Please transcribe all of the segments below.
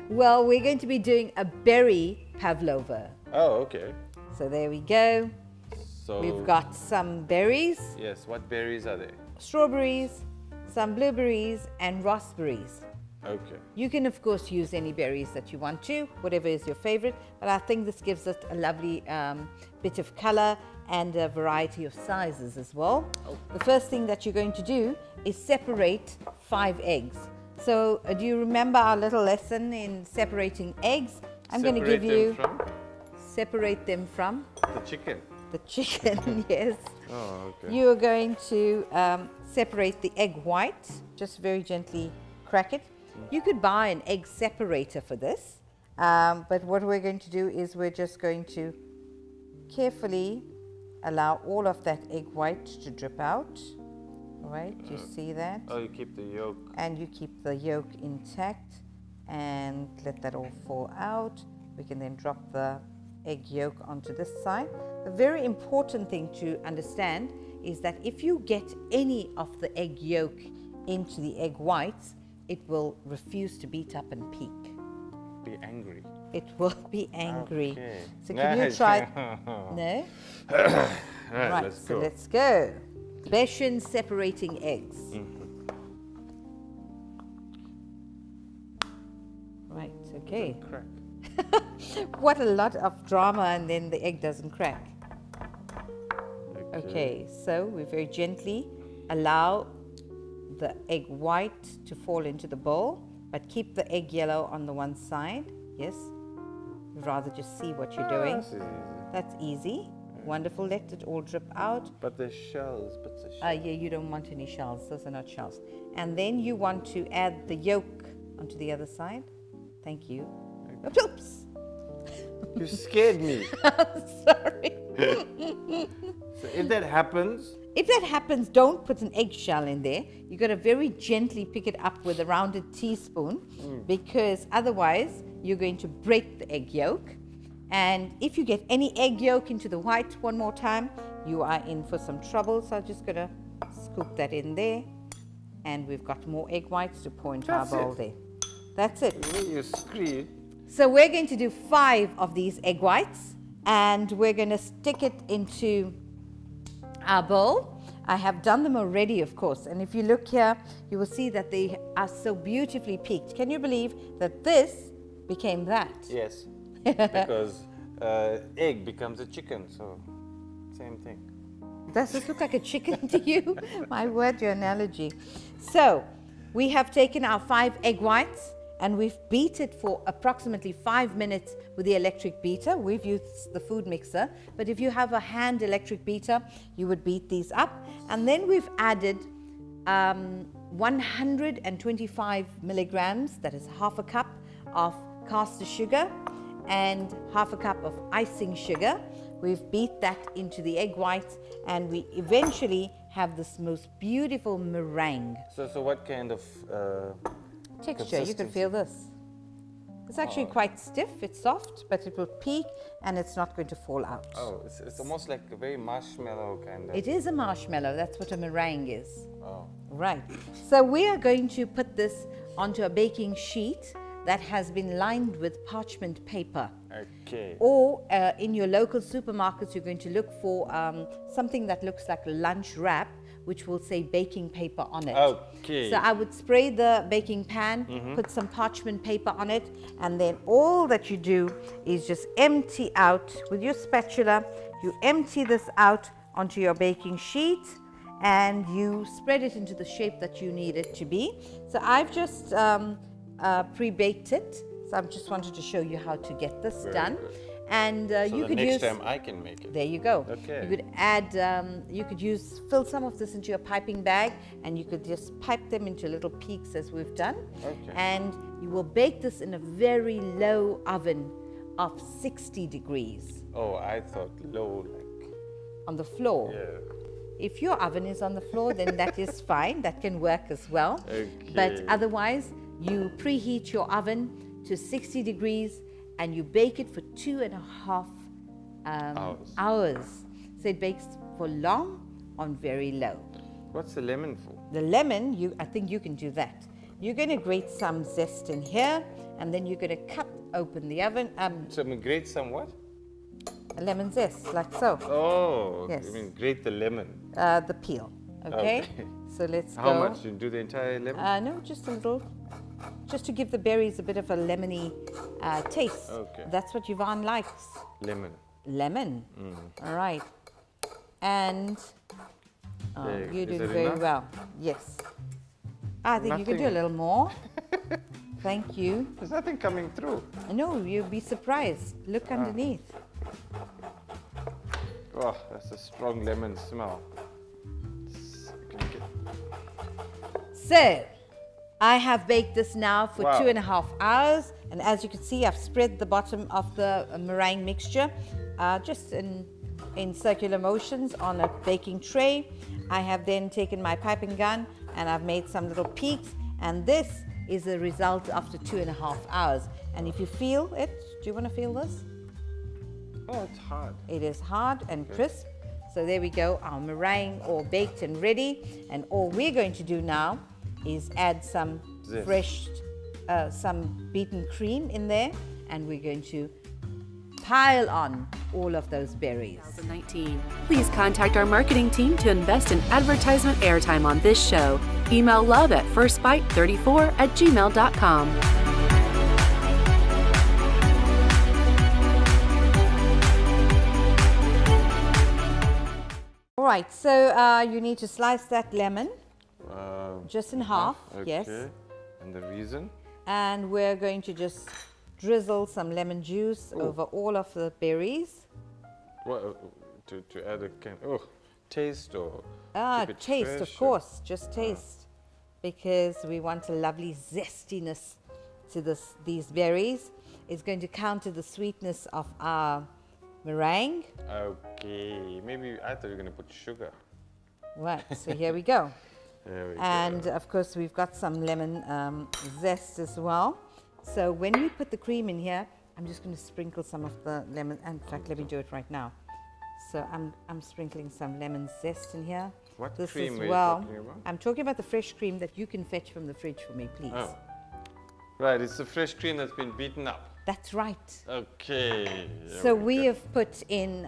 Well, we're going to be doing a berry pavlova. Oh, okay. So there we go. So We've got some berries, yes, what berries are there? strawberries, some blueberries, and raspberries. Okay. You can, of course, use any berries that you want to, whatever is your favorite, but I think this gives it a lovely bit of color and a variety of sizes as well. Oh. The first thing that you're going to do is separate 5 eggs. So do you remember our little lesson in separating eggs? I'm going to give you... Separate them from? The chicken. The chicken, yes. Oh, okay. You are going to separate the egg white, just very gently crack it. You could buy an egg separator for this, but what we're going to do is we're just going to carefully allow all of that egg white to drip out. All right, you see that? Oh, you keep the yolk. And you keep the yolk intact and let that all fall out. We can then drop the egg yolk onto this side. The very important thing to understand is that if you get any of the egg yolk into the egg whites, it will refuse to beat up and peak. Be angry. It will be angry. Okay. So can you try? No? Right, so let's go. Beshin separating eggs. Right, okay. Crack. What a lot of drama, and then the egg doesn't crack. Okay, so we very gently allow the egg white to fall into the bowl, but keep the egg yellow on the one side. Yes, you'd rather just see what you're doing. This is easy. That's easy. Wonderful. Let it all drip out. But the shells, Yeah, you don't want any shells. Those are not shells. And then you want to add the yolk onto the other side. Thank you. Oops, oops. You scared me. Sorry. So if that happens, don't put an eggshell in there. You got to very gently pick it up with a rounded teaspoon, because otherwise you're going to break the egg yolk. And if you get any egg yolk into the white one more time, you are in for some trouble. So I'm just going to scoop that in there. And we've got more egg whites to pour into our bowl there. That's it. You scream. So we're going to do 5 of these egg whites, and we're going to stick it into our bowl. I have done them already, of course, and if you look here, you will see that they are so beautifully peaked. Can you believe that this became that? Yes, because egg becomes a chicken, so same thing. Does this look like a chicken to you? My word, your analogy. So we have taken our 5 egg whites, and we've beat it for approximately 5 minutes with the electric beater. We've used the food mixer, but if you have a hand electric beater, you would beat these up. And then we've added 125 milligrams, that is half a cup of caster sugar and half a cup of icing sugar. We've beat that into the egg whites, and we eventually have this most beautiful meringue. So what kind of texture? You can feel this. It's actually quite stiff, it's soft, but it will peak and it's not going to fall out. Oh, it's almost like a very marshmallow kind of. It is a marshmallow, that's what a meringue is. Oh. Right. So we are going to put this onto a baking sheet that has been lined with parchment paper. Okay. Or in your local supermarkets, you're going to look for something that looks like lunch wrap, which will say baking paper on it. Okay. So I would spray the baking pan, put some parchment paper on it, and then all that you do is just empty out with your spatula. You empty this out onto your baking sheet, and you spread it into the shape that you need it to be. So I've just pre-baked it. So I just wanted to show you how to get this done. Good. And So you the could next use. time I can make it. There you go. Okay. You could add. You could fill some of this into your piping bag, and you could just pipe them into little peaks as we've done. Okay. And you will bake this in a very low oven of 60 degrees Oh, I thought low, like. on the floor. Yeah. If your oven is on the floor, then that is fine. That can work as well. Okay. But otherwise, you preheat your oven to 60 degrees and you bake it for 2.5 hours. So it bakes for long on very low. What's the lemon for? The lemon, I think you can do that. You're going to grate some zest in here, and then you're going to cut open the oven. So I'm gonna grate some what? Lemon zest, like so. Oh, Yes. I mean grate the lemon. The peel. Okay. Okay. So let's How go. much? You do the entire lemon? No, just a little. Just to give the berries a bit of a lemony taste. Okay. That's what Yvonne likes. Lemon. Lemon. All right. And There, you're is doing it very enough? well. Yes. I think you could do a Nothing. little more. Thank you. There's nothing coming through. No, you'll be surprised. Look underneath. Oh, that's a strong lemon smell. Can you So, I have baked this now for Wow. 2.5 hours. And as you can see, I've spread the bottom of the meringue mixture just in circular motions on a baking tray. I have then taken my piping gun and I've made some little peaks. And this is the result after 2.5 hours. And if you feel it, do you want to feel this? Oh, it's hard. It is hard and crisp. So there we go, our meringue all baked and ready. And all we're going to do now is add some Zest. fresh, some beaten cream in there. And we're going to pile on all of those berries. 2019. Please contact our marketing team to invest in advertisement airtime on this show. Email love@firstbite34@gmail.com. All right, so you need to slice that lemon just in half, Okay. yes. And the reason? And we're going to just drizzle some lemon juice over all of the berries. What, to add a taste or keep it Taste, fresh of or- course, just taste. Because we want a lovely zestiness to these berries. It's going to counter the sweetness of our meringue. Okay, maybe I thought you were going to put sugar. Right, so here we go. There we And go. of course, we've got some lemon zest as well. So when you put the cream in here, I'm just going to sprinkle some of the lemon. In fact, let me do it right now. So I'm sprinkling some lemon zest in here. What This cream as are you well. talking about? I'm talking about the fresh cream that you can fetch from the fridge for me, please. Oh. Right, it's the fresh cream that's been beaten up. That's right. Okay. there So we we go. have put in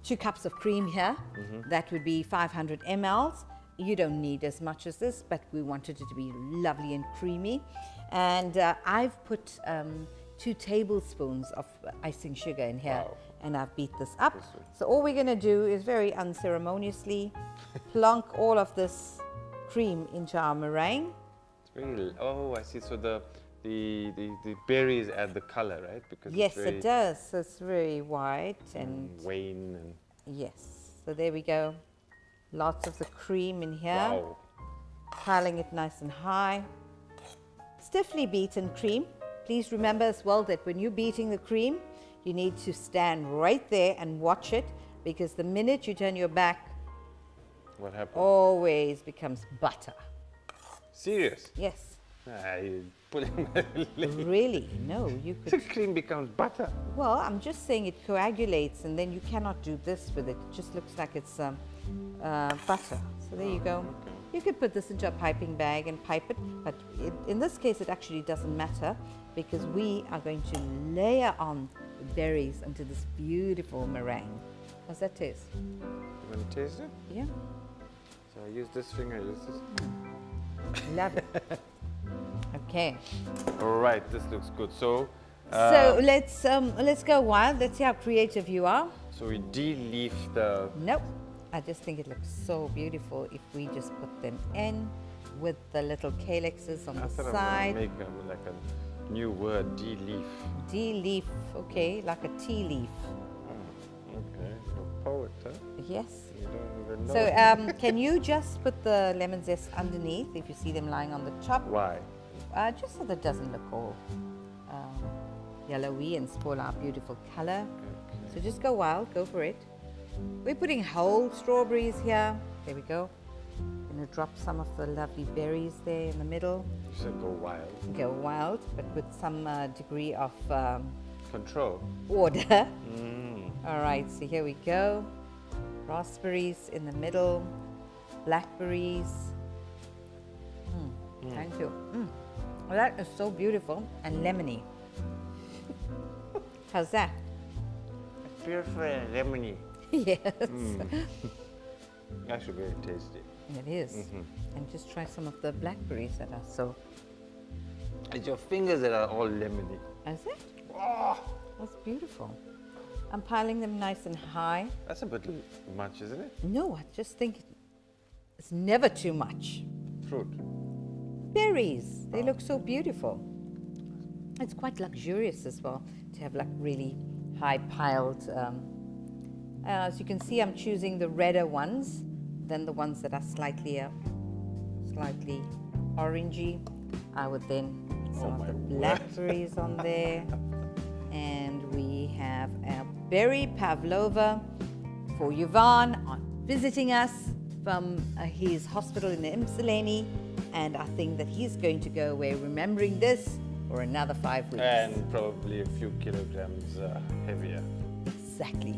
2 cups of cream here. That would be 500 mLs. You don't need as much as this, but we wanted it to be lovely and creamy. And I've put 2 tablespoons of icing sugar in here. Wow. And I've beat this up. This way. So all we're going to do is very unceremoniously plonk all of this cream into our meringue. It's very oh, I see. So the berries add the color, right? Because Yes, it's very it does. So it's very white and wane and yes. So there we go. Lots of the cream in here. wow. Piling it nice and high. Stiffly beaten cream. Please remember as well that when you're beating the cream, you need to stand right there and watch it, because the minute you turn your back, What happened? always becomes butter. Serious? Yes, I pulling my leg. really. No, you The could. cream becomes butter. Well, I'm just saying it coagulates, and then you cannot do this with it. It just looks like it's butter. So there you go. You could put this into a piping bag and pipe it, but in this case, it actually doesn't matter, because we are going to layer on the berries into this beautiful meringue. How's that taste? You want to taste it? Yeah, So I use this finger, use this. love it. Okay, All right, this looks good. So so let's go wild. Let's see how creative you are. so we de-leaf the Nope. I just think it looks so beautiful if we just put them in with the little calyxes on I the thought I was side. gonna make like a new word, de-leaf. D-leaf, okay, like a tea leaf. Okay, you're a poet, huh? Yes. You don't even know. So can you just put the lemon zest underneath if you see them lying on the top? Why? Just so that it doesn't look all yellowy and spoil our beautiful color. So just go wild, go for it. We're putting whole strawberries here. There we go. Gonna drop some of the lovely berries there in the middle. You said go wild. Go wild, but with some degree of Control. order. Mm. All right, so here we go. Raspberries in the middle, blackberries. Thank you. Well, that is so beautiful and lemony. How's that? It's beautiful and lemony. Yes. Actually very tasty. It is. And just try some of the blackberries that are so. It's your fingers that are all lemony. Is it? Oh, That's beautiful. I'm piling them nice and high. that's a bit much, isn't it? No, I just think it's never too much. Fruit. Berries, they look so beautiful. It's quite luxurious as well to have like really high piled. As you can see, I'm choosing the redder ones than the ones that are slightly orangey. I would then put some of the blackberries on there. And we have a Berry Pavlova for Yvonne on visiting us from his hospital in Ypsilanti. And I think that he's going to go away remembering this for another 5 weeks. And probably a few kilograms heavier. Exactly.